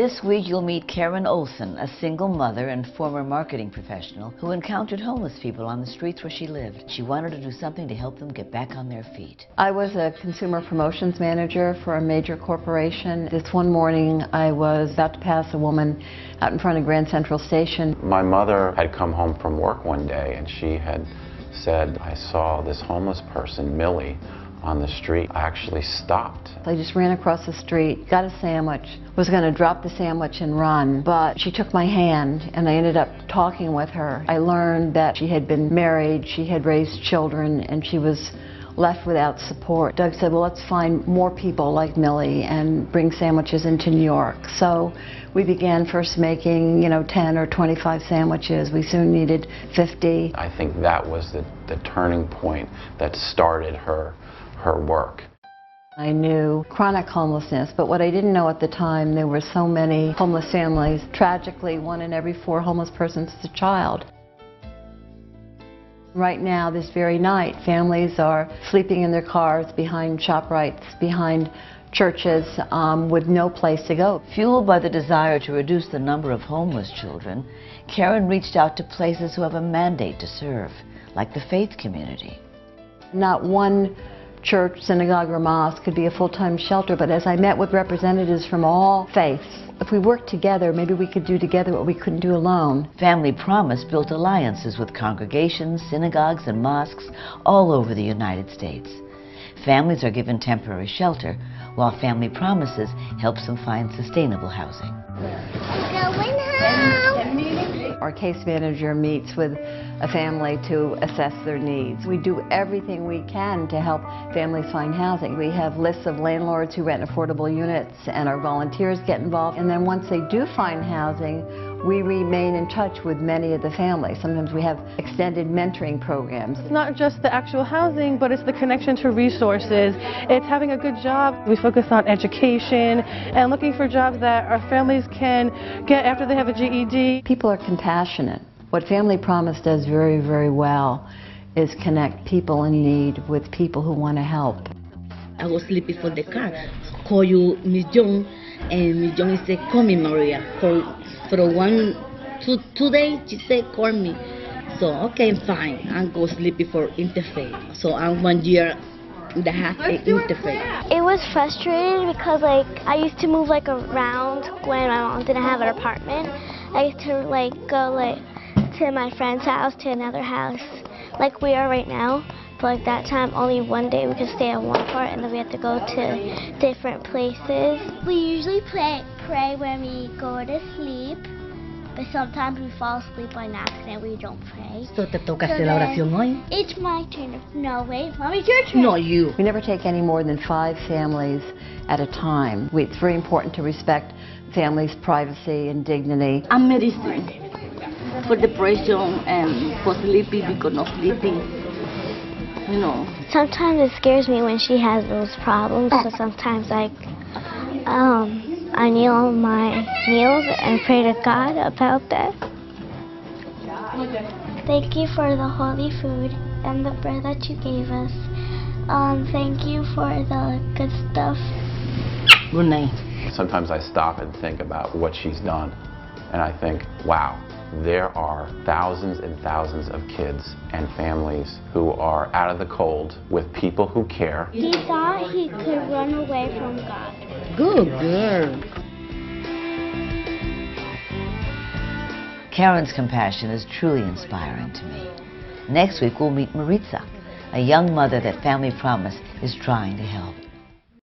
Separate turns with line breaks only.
This week you'll meet Karen Olson, a single mother and former marketing professional who encountered homeless people on the streets where she lived. She wanted to do something to help them get back on their feet.
I was a consumer promotions manager for a major corporation. This one morning I was about to pass a woman out in front of Grand Central Station.
My mother had come home from work one day and she had said, "I saw this homeless person, Millie, on the street." I actually stopped.
I just ran across the street, got a sandwich, was going to drop the sandwich and run, but she took my hand and I ended up talking with her. I learned that she had been married, she had raised children, and she was left without support. Doug said, well, let's find more people like Millie and bring sandwiches into New York. So we began first making, 10 or 25 sandwiches. We soon needed 50.
I think that was the turning point that started her work.
I knew chronic homelessness, but what I didn't know at the time, there were so many homeless families. Tragically, 1 in every 4 homeless persons is a child. Right now, this very night, families are sleeping in their cars, behind ShopRites, behind churches, with no place to go.
Fueled by the desire to reduce the number of homeless children, Karen reached out to places who have a mandate to serve, like the faith community.
Not one church, synagogue, or mosque could be a full-time shelter, but as I met with representatives from all faiths, if we worked together, maybe we could do together what we couldn't do alone.
Family Promise built alliances with congregations, synagogues, and mosques all over the United States. Families are given temporary shelter, while Family Promises helps them find sustainable housing.
Going home!
Our case manager meets with a family to assess their needs. We do everything we can to help families find housing. We have lists of landlords who rent affordable units, and our volunteers get involved. And then once they do find housing, we remain in touch with many of the families. Sometimes we have extended mentoring programs.
It's not just the actual housing, but it's the connection to resources. It's having a good job. We focus on education and looking for jobs that our families can get after they have a GED.
People are compassionate. What Family Promise does very, very well is connect people in need with people who want to help.
I was sleeping for the car. Call you Miss John, and Miss John said, "Call me Maria." For 2 days, she said, "Call me." So okay, fine. I'm go sleepy for interfaith. So I'm 1 year and a half in interfaith.
It was frustrating because I used to move around when my mom didn't have an apartment. I used to go to my friend's house, to another house, like we are right now. But that time, only one day we could stay at one part, and then we had to go to different places. We usually pray when we go to sleep, but sometimes we fall asleep by accident. We don't pray.
So te toca hacer la oración hoy?
It's my turn. No, wait, Mommy, it's your turn.
No, you.
We never take any more than 5 families at a time. It's very important to respect families' privacy and dignity.
I'm medicine for depression and for sleepy because not sleeping.
Sometimes it scares me when she has those problems, so sometimes I kneel on my knees and pray to God about that. Thank you for the holy food and the bread that you gave us. Thank you for the good stuff.
Good night.
Sometimes I stop and think about what she's done, and I think, wow, there are thousands and thousands of kids and families who are out of the cold with people who care.
He thought he could run away from God.
Good girl.
Karen's compassion is truly inspiring to me. Next week we'll meet Maritza, a young mother that Family Promise is trying to help.